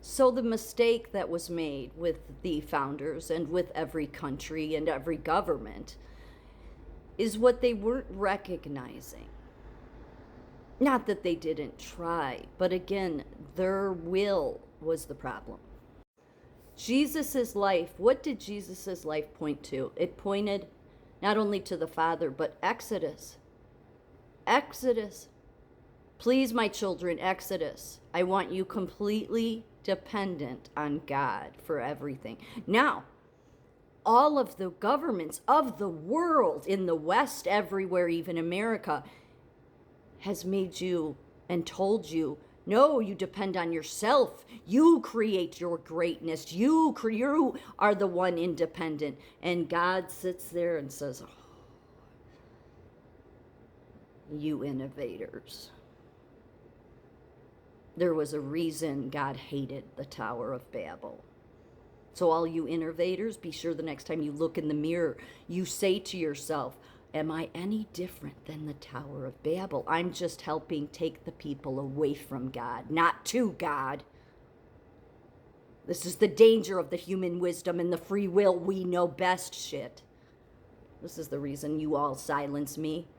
So the mistake that was made with the founders and with every country and every government is what they weren't recognizing. Not that they didn't try, but again, their will was the problem. Jesus's life, what did Jesus's life point to? It pointed not only to the Father, but Exodus. Exodus. Please, my children, Exodus. I want you completely dependent on God for everything. Now, all of the governments of the world, in the West, everywhere, even America, has made you and told you, no, you depend on yourself. You create your greatness. You are the one independent. And God sits there and says, oh, you innovators. There was a reason God hated the Tower of Babel. So all you innovators, be sure the next time you look in the mirror, you say to yourself, am I any different than the Tower of Babel? I'm just helping take the people away from God, not to God. This is the danger of the human wisdom and the free will, we know best shit. This is the reason you all silence me.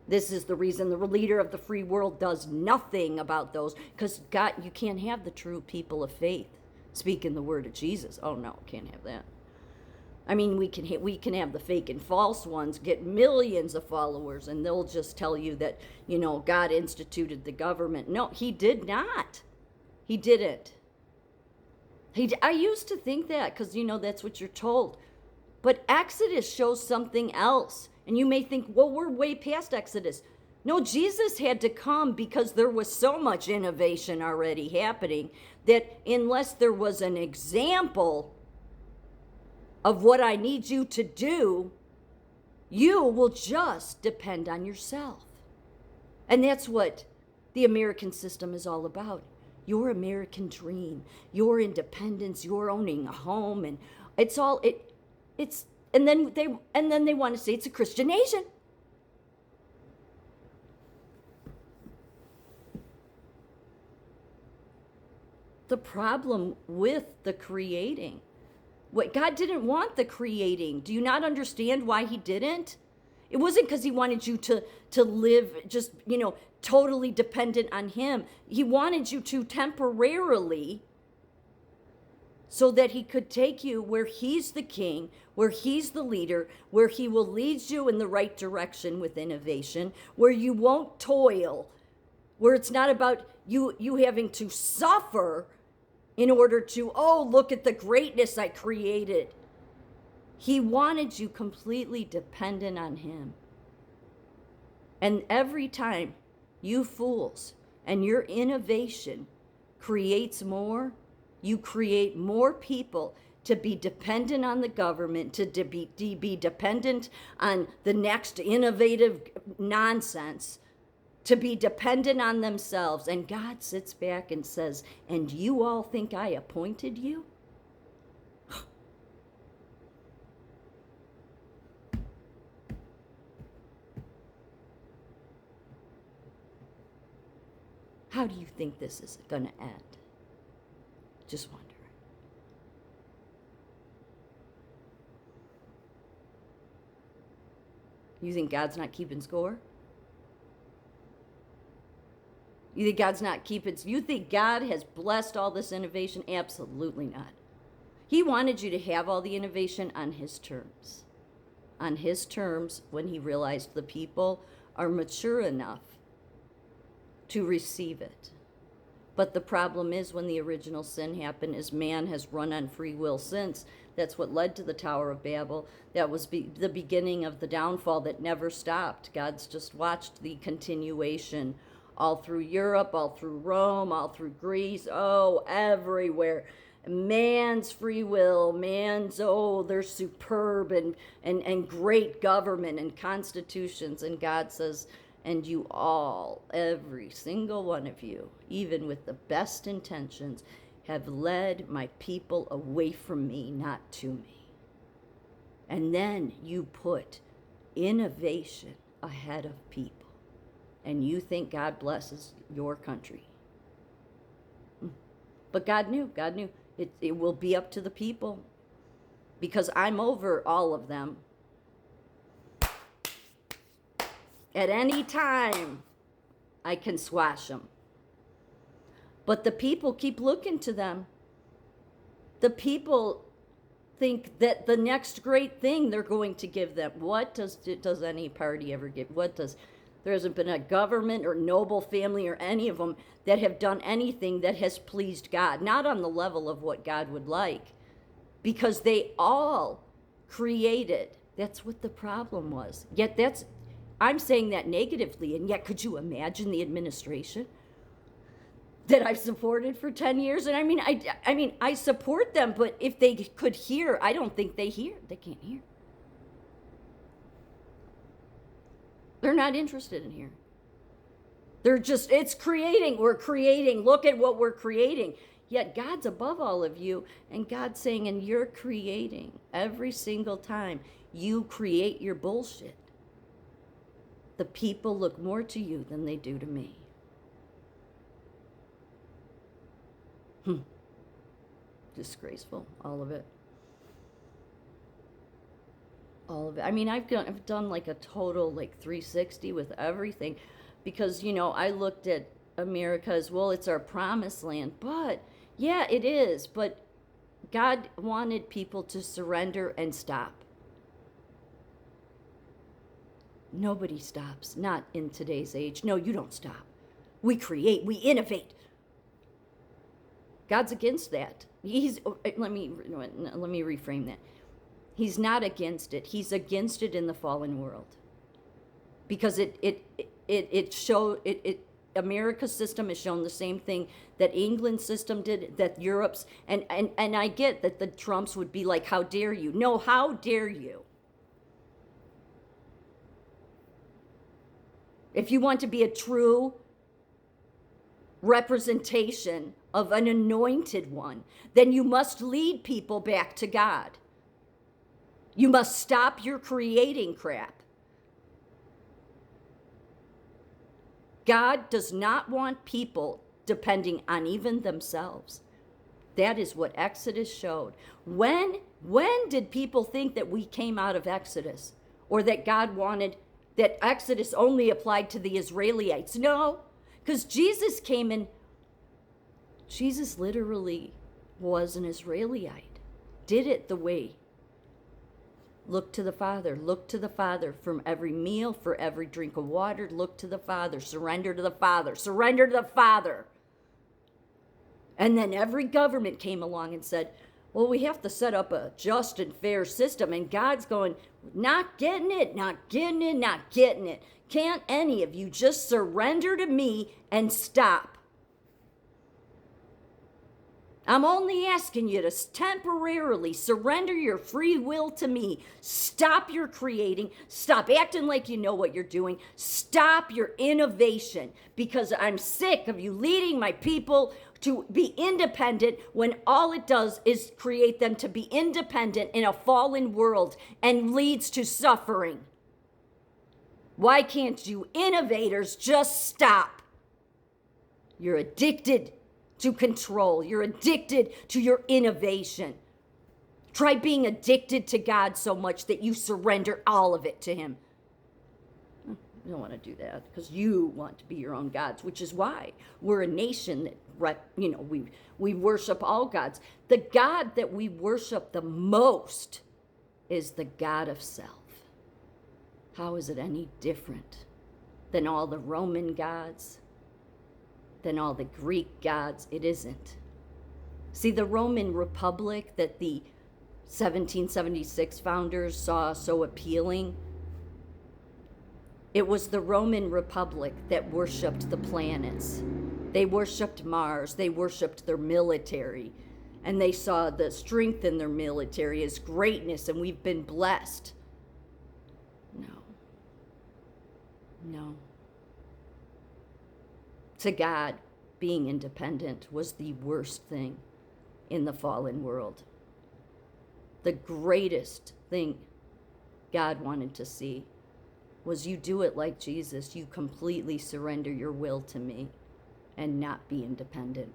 This is the reason the leader of the free world does nothing about those, because God, you can't have the true people of faith speaking the word of Jesus. Oh no, can't have that. I mean, we can have the fake and false ones get millions of followers, and they'll just tell you that, God instituted the government. No, he did not. He didn't. I used to think that because, that's what you're told. But Exodus shows something else. And you may think, well, we're way past Exodus. No, Jesus had to come because there was so much innovation already happening that unless there was an example of what I need you to do, you will just depend on yourself. And that's what the American system is all about. Your American dream, your independence, your owning a home, and and then they want to say it's a Christian nation. The problem with the creating, what God didn't want the creating. Do you not understand why he didn't? It wasn't because he wanted you to live just, totally dependent on him. He wanted you to temporarily, so that he could take you where he's the king, where he's the leader, where he will lead you in the right direction with innovation, where you won't toil, where it's not about you having to suffer in order to, look at the greatness I created. He wanted you completely dependent on him. And every time you fools and your innovation creates more, you create more people to be dependent on the government, to be dependent on the next innovative nonsense, to be dependent on themselves. And God sits back and says, and you all think I appointed you? How do you think this is going to end? Just wondering. You think God's not keeping score? You think God's not keeping... You think God has blessed all this innovation? Absolutely not. He wanted you to have all the innovation on his terms. On his terms, when he realized the people are mature enough to receive it. But the problem is, when the original sin happened, is man has run on free will since. That's what led to the Tower of Babel. That was the beginning of the downfall that never stopped. God's just watched the continuation all through Europe, all through Rome, all through Greece, everywhere. Man's free will, they're superb and great government and constitutions. And God says, and you all, every single one of you, even with the best intentions, have led my people away from me, not to me. And then you put innovation ahead of people. And you think God blesses your country. But God knew. God knew. It will be up to the people. Because I'm over all of them. At any time, I can squash them. But the people keep looking to them. The people think that the next great thing they're going to give them. What does any party ever give? There hasn't been a government or noble family or any of them that have done anything that has pleased God. Not on the level of what God would like. Because they all created. That's what the problem was. Yet I'm saying that negatively, and yet could you imagine the administration that I've supported for 10 years? And I mean, I support them, but if they could hear, I don't think they hear. They can't hear. They're not interested in hearing. They're just, we're creating, look at what we're creating. Yet God's above all of you, and God's saying, and you're creating every single time you create your bullshit. The people look more to you than they do to me. Disgraceful, all of it. All of it. I mean, I've done like a total 360 with everything, because I looked at America as, well, it's our promised land, but yeah, it is, but God wanted people to surrender and stop. Nobody stops, not in today's age. No, you don't stop. We create, we innovate. God's against that. Let me reframe that. He's not against it. He's against it in the fallen world. Because America's system has shown the same thing that England's system did, that Europe's, and I get that the Trumps would be like, how dare you? No, how dare you? If you want to be a true representation of an anointed one, then you must lead people back to God. You must stop your creating crap. God does not want people depending on even themselves. That is what Exodus showed. When did people think that we came out of Exodus? Or that God wanted, that Exodus only applied to the Israelites? No, because Jesus came in. Jesus literally was an Israelite. Did it the way. Look to the Father. Look to the Father from every meal, for every drink of water. Look to the Father. Surrender to the Father. Surrender to the Father. And then every government came along and said, well, we have to set up a just and fair system. And God's going, not getting it, not getting it, not getting it. Can't any of you just surrender to me and stop? I'm only asking you to temporarily surrender your free will to me. Stop your creating. Stop acting like you know what you're doing. Stop your innovation, because I'm sick of you leading my people to be independent when all it does is create them to be independent in a fallen world and leads to suffering. Why can't you innovators just stop? You're addicted to control. You're addicted to your innovation. Try being addicted to God so much that you surrender all of it to him. You don't want to do that because you want to be your own gods, which is why we're a nation that, we worship all gods. The God that we worship the most is the God of self. How is it any different than all the Roman gods? Than all the Greek gods? It isn't. See, the Roman Republic that the 1776 founders saw so appealing, it was the Roman Republic that worshipped the planets. They worshipped Mars. They worshipped their military. And they saw the strength in their military as greatness, and we've been blessed. No. To God, being independent was the worst thing in the fallen world. The greatest thing God wanted to see was you do it like Jesus. You completely surrender your will to me and not be independent.